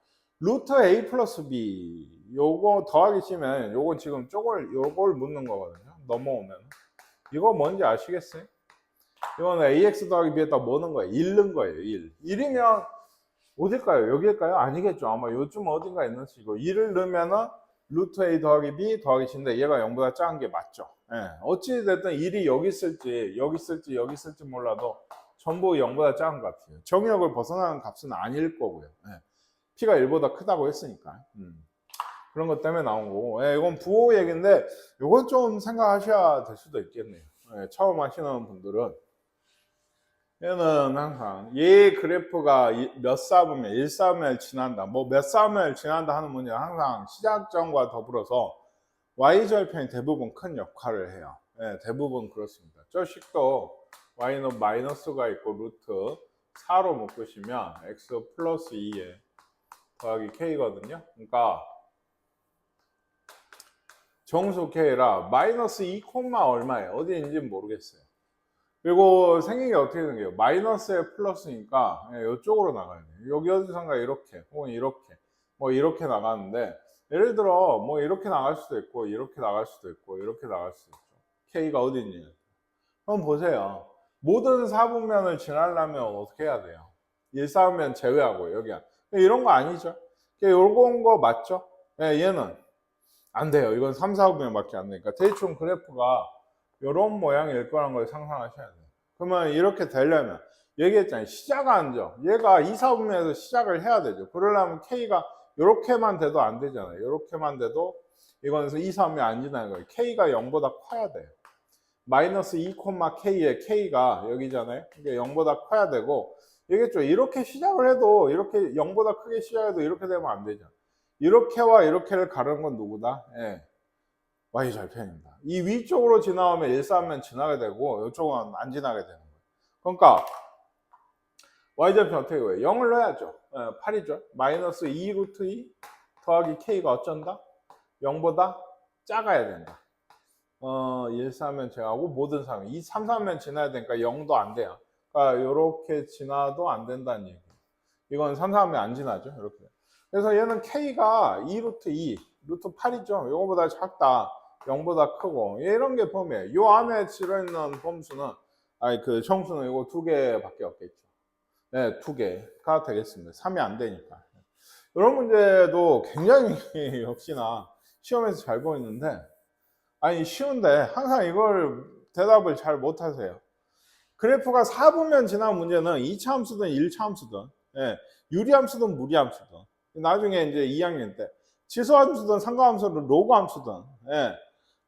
루트 A 플러스 B 요거 더하기 치면 요거 지금 요걸 묻는 거거든요. 넘어오면 이거 뭔지 아시겠어요? 이거는 AX 더하기 B에다 뭐 넣은 거예요? 1 넣은 거예요. 1이면 어딜까요? 여기일까요? 아니겠죠. 아마 요즘 어딘가 있는 식이고 1을 넣으면은 루트 A 더하기 B 더하기 C인데 얘가 0보다 작은 게 맞죠. 어찌 됐든 1이 여기 있을지 여기 있을지 몰라도 전부 0보다 작은 것 같아요. 정의역을 벗어나는 값은 아닐 거고요. P가 1보다 크다고 했으니까. 그런 것 때문에 나온 거고. 이건 부호 얘기인데, 이건 좀 생각하셔야 될 수도 있겠네요. 처음 하시는 분들은. 얘는 항상, 얘 그래프가 몇 삽이면 1삽을 지난다. 뭐 몇 삽을 지난다 하는 문제는 항상 시작점과 더불어서 Y절편이 대부분 큰 역할을 해요. 대부분 그렇습니다. 저 식도 Y는 마이너스가 있고 루트 4로 묶으시면 X 플러스 2에 더하기 K거든요. 그러니까 정수 K라 마이너스 2, 얼마예요? 어디 있는지 모르겠어요. 그리고 생긴 게 어떻게 되는 거예요? 마이너스에 플러스니까 이쪽으로 나가야 돼요. 여기 어디선가 이렇게 혹은 이렇게 뭐 이렇게 나가는데 예를 들어 뭐 이렇게 나갈 수도 있고 이렇게 나갈 수도 있고 이렇게 나갈 수도 있죠. K가 어디 있니? 한번 보세요. 모든 사분면을 지나려면 어떻게 해야 돼요? 1사분면 제외하고 여기야. 이런 거 아니죠? 요런 거 맞죠? 네, 얘는 안 돼요. 이건 3, 4분면밖에 안 되니까 대충 그래프가 요런 모양일 거란 걸 상상하셔야 돼요. 그러면 이렇게 되려면 얘기했잖아요. 시작은 안 죠. 얘가 2, 4분면에서 시작을 해야 되죠. 그러려면 K가 요렇게만 돼도 안 되잖아요. 요렇게만 돼도 이건 2, 4분면 안 지나는 거예요. K가 0보다 커야 돼요. 마이너스 2, K의 K가 여기잖아요. 그러니까 0보다 커야 되고, 얘기했죠. 이렇게 시작을 해도, 이렇게 0보다 크게 시작해도 이렇게 되면 안 되죠. 이렇게와 이렇게를 가르는 건 누구다? 예. Y절편입니다. 이 위쪽으로 지나오면 1사면 지나게 되고, 이쪽은 안 지나게 되는 거예요. 그러니까, Y절편 어떻게 구해요? 0을 넣어야죠. 예, 8이죠. 마이너스 2 루트 2 더하기 K가 어쩐다? 0보다 작아야 된다. 1, 4면 제하고 모든 3, 2, 3, 4면 지나야 되니까 0도 안 돼요. 그러니까 이렇게 지나도 안 된다는 얘기예요. 이건 3, 4면 안 지나죠. 이렇게. 그래서 얘는 K가 2 루트 2, 루트 8이죠. 이거보다 작다. 0보다 크고. 이런 게 범위예요. 요 안에 들어있는 범수는, 아니, 그 정수는 이거 2개밖에 없겠죠. 네, 2개가 되겠습니다. 3이 안 되니까. 이런 문제도 굉장히 역시나 시험에서 잘 보이는데, 아니 쉬운데 항상 이걸 대답을 잘 못하세요. 그래프가 4분면 지난 문제는 2차 함수든 1차 함수든, 예, 유리함수든 무리함수든, 나중에 이제 2학년 때 지수함수든 상가함수든 로그함수든, 예,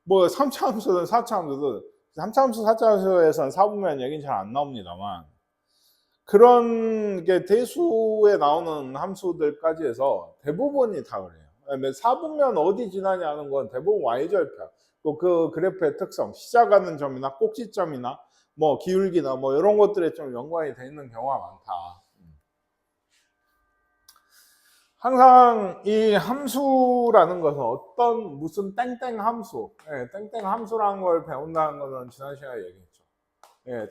뭐 3차 함수든 4차 함수든, 3차 함수 4차 함수에서는 4분면 얘기는 잘 안 나옵니다만, 그런 게 대수에 나오는 함수들까지 해서 대부분이 다 그래요. 4분면 어디 지나냐는 건 대부분 Y절편. 또 그 그래프의 특성, 시작하는 점이나 꼭지점이나 뭐 기울기나 뭐 이런 것들에 좀 연관이 돼 있는 경우가 많다. 항상 이 함수라는 것은 어떤 무슨 땡땡 함수, 땡땡 함수라는 걸 배운다는 것은 지난 시간에 얘기했죠.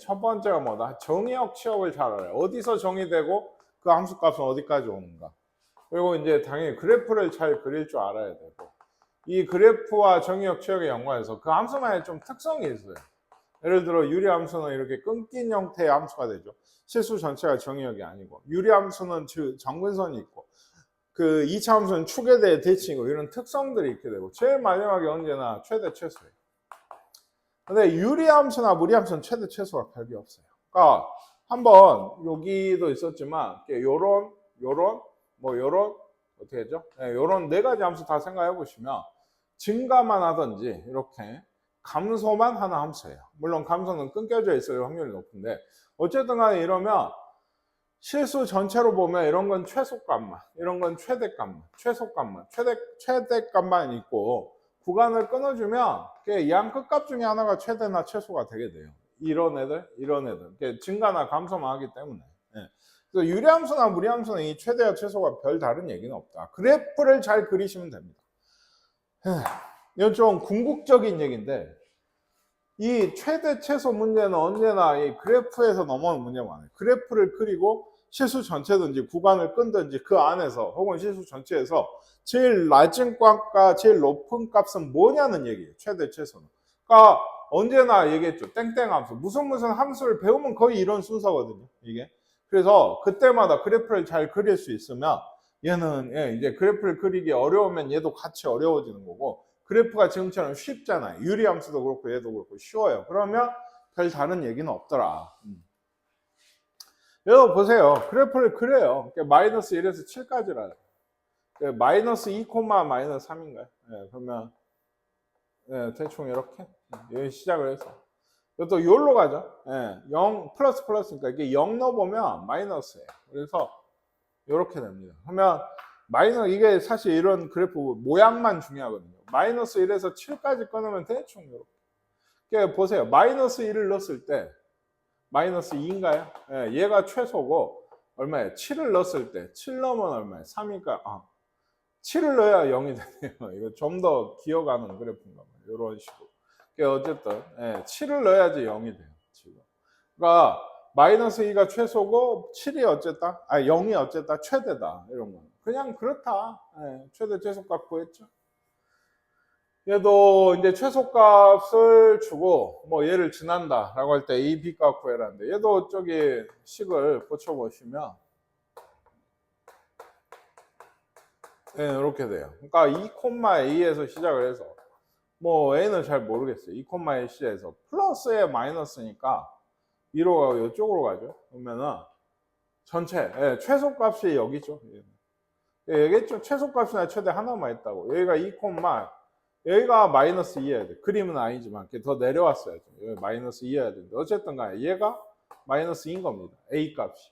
첫 번째가 뭐다? 정의역 취업을 잘 알아요. 어디서 정의되고 그 함수 값은 어디까지 오는가. 그리고 이제 당연히 그래프를 잘 그릴 줄 알아야 되고, 이 그래프와 정의역 취역의 연관에서 그 함수만의 좀 특성이 있어요. 예를 들어 유리함수는 이렇게 끊긴 형태의 함수가 되죠. 실수 전체가 정의역이 아니고, 유리함수는 정근선이 있고, 그 2차 함수는 축에 대해 대칭이고, 이런 특성들이 있게 되고, 제일 마지막에 언제나 최대 최소예요. 근데 유리함수나 무리함수는 최대 최소가 별게 없어요. 그러니까 한번 여기도 있었지만 요런 뭐 요런 어떻게 했죠? 네, 요런 네 가지 함수 다 생각해 보시면 증가만 하든지 이렇게 감소만 하는 함수예요. 물론 감소는 끊겨져 있을 확률이 높은데, 어쨌든 간에 이러면 실수 전체로 보면 이런 건 최소값만, 이런 건 최대값만, 최소값만, 최대값만 있고, 구간을 끊어주면 양 끝값 중에 하나가 최대나 최소가 되게 돼요. 이런 애들 증가나 감소만 하기 때문에. 그래서 유리함수나 무리함수는 이 최대와 최소가 별 다른 얘기는 없다. 그래프를 잘 그리시면 됩니다. 이건 좀 궁극적인 얘기인데, 이 최대 최소 문제는 언제나 이 그래프에서 넘어오는 문제가 많아요. 그래프를 그리고 실수 전체든지 구간을 끈든지 그 안에서 혹은 실수 전체에서 제일 낮은 값과 제일 높은 값은 뭐냐는 얘기예요. 최대 최소는. 그러니까 언제나 얘기했죠. 땡땡 함수. 무슨 함수를 배우면 거의 이런 순서거든요. 이게. 그래서 그때마다 그래프를 잘 그릴 수 있으면 얘는 이제 그래프를 그리기 어려우면 얘도 같이 어려워지는 거고, 그래프가 지금처럼 쉽잖아요. 유리함수도 그렇고 얘도 그렇고 쉬워요. 그러면 별 다른 얘기는 없더라. 여러분 보세요. 그래프를 그려요. 마이너스 1에서 7까지라. 마이너스 2, 마이너스 3인가요? 그러면 대충 이렇게 여기 시작을 해서 또 요로 가죠. 0 플러스니까 이게 0 넣어보면 마이너스예요. 그래서 이렇게 됩니다. 그러면 이게 사실 이런 그래프 모양만 중요하거든요. 마이너스 1에서 7까지 끊으면 대충 이렇게. 보세요. 마이너스 1을 넣었을 때 마이너스 2인가요? 얘가 최소고 얼마예요? 7을 넣었을 때 7 넣으면 얼마예요? 3이니까 7을 넣어야 0이 되네요. 이거 좀 더 기어가는 그래프인가 봐요. 이런 식으로. 어쨌든 7을 넣어야지 0이 돼요. 지금. 그러니까 마이너스 2가 최소고 7이 어쨌다? 0이 어쨌다? 최대다. 이런 거. 그냥 그렇다. 예, 최대 최소값 구했죠. 얘도 이제 최소값을 주고 뭐 얘를 지난다 라고 할 때 A, B값 구해라는데 얘도 저기 식을 고쳐보시면 네, 이렇게 돼요. 그러니까 2,A에서 시작을 해서 뭐 A는 잘 모르겠어요. 2,A 시작해서 플러스에 마이너스니까 위로 가고 이쪽으로 가죠. 그러면은 전체 최소값이 여기죠. 얘기했죠. 최소값이나 최대 하나만 있다고. 여기가 2, 여기가 마이너스 2여야 돼. 그림은 아니지만 더 내려왔어야죠. 여기 마이너스 2여야 되는데 어쨌든 간에 얘가 마이너스 2인 겁니다. A 값이.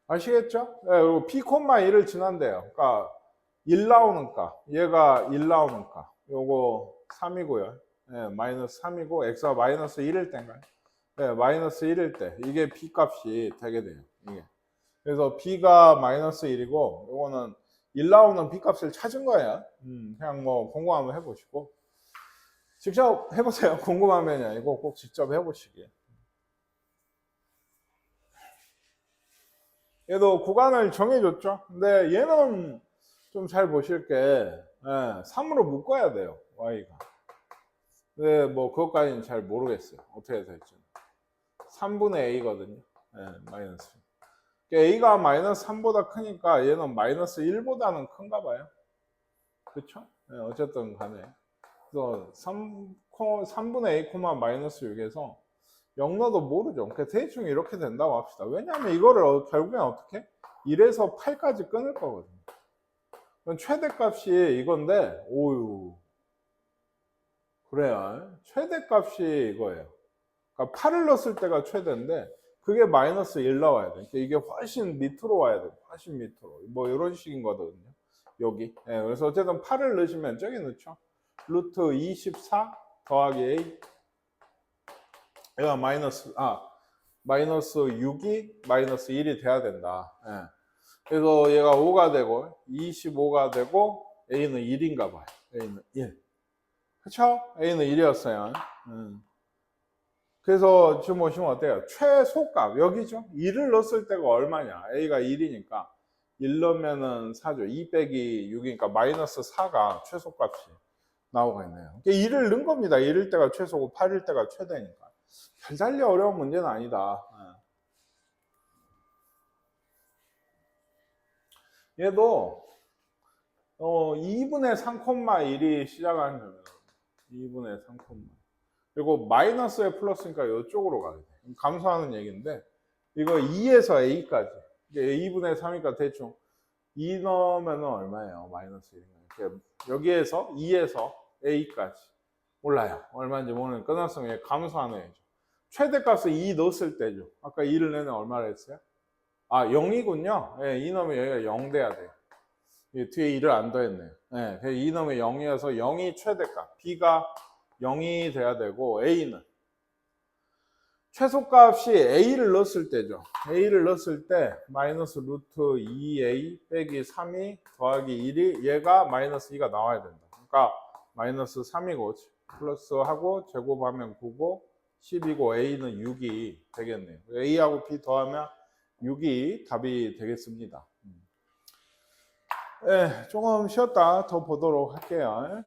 아시겠죠? 네, 그리고 P, 1을 지난대요. 그러니까 1 나오는 값. 얘가 1 나오는 값. 요거 3이고요. 네, 마이너스 3이고 X가 마이너스 1일 때인가요? 네, 마이너스 1일 때. 이게 B 값이 되게 돼요. 이게. 그래서 B가 마이너스 1이고 요거는 1 나오는 B 값을 찾은 거예요. 그냥 뭐 궁금하면 해보시고 직접 해보세요. 궁금하면이 아니고 꼭 직접 해보시기. 얘도 구간을 정해줬죠. 근데 얘는 좀 잘 보실 게 3으로 묶어야 돼요. Y가. 근데 뭐 그것까지는 잘 모르겠어요. 어떻게 될지. 3분의 A거든요. 마이너스. A가 마이너스 3보다 크니까 얘는 마이너스 1보다는 큰가 봐요. 그쵸? 어쨌든 간에. 그래서 3분의 A, 마이너스 6에서 0 넣어도 모르죠. 그러니까 대충 이렇게 된다고 합시다. 왜냐하면 이거를 결국엔 어떻게? 1에서 8까지 끊을 거거든요. 그럼 최대값이 이건데, 오유. 그래요. 최대값이 이거예요. 그러니까 8을 넣었을 때가 최대인데, 그게 마이너스 1 나와야 돼. 그러니까 이게 훨씬 밑으로 와야 돼. 훨씬 밑으로. 뭐 이런 식인 거거든요. 여기. 그래서 어쨌든 8을 넣으시면 저기 넣죠. 루트 24 더하기 A. 얘가 마이너스 6이 마이너스 1이 돼야 된다. 그래서 얘가 5가 되고 25가 되고 A는 1인가 봐요. A는 1. 그쵸? A는 1이었어요. 그래서 지금 보시면 어때요? 최소값 여기죠? 2를 넣었을 때가 얼마냐? A가 1이니까 1 넣으면은 4죠. 2 빼기 6이니까 마이너스 4가 최소값이 나오고 있네요. 2를 넣은 겁니다. 1일 때가 최소고 8일 때가 최대니까. 별달리 어려운 문제는 아니다. 얘도 2분의 3,1이 시작하는 거예요. 2분의 3, 그리고 마이너스에 플러스니까 이쪽으로 가야 돼. 감소하는 얘기인데 이거 2에서 A까지. 이게 2분의 3이니까 대충 2 넣으면 얼마예요? 마이너스 1. 여기에서 2에서 A까지. 몰라요. 얼마인지 모르는 끝났으면 감소하는 얘기죠. 최대값을 2 넣었을 때죠. 아까 2를 내면 얼마나 했어요? 0이군요. 2 넣으면 여기가 0 돼야 돼요. 뒤에 2를 안 더했네요. 2 넣으면 0이어서 0이 최대값. B가 0이 돼야 되고 A는 최소값이 A를 넣었을 때죠. A를 넣었을 때 마이너스 루트 2A 빼기 3이 더하기 1이 얘가 마이너스 2가 나와야 된다. 그러니까 마이너스 3이고 플러스하고 제곱하면 9고 10이고 A는 6이 되겠네요. A하고 B 더하면 6이 답이 되겠습니다. 조금 쉬었다 더 보도록 할게요.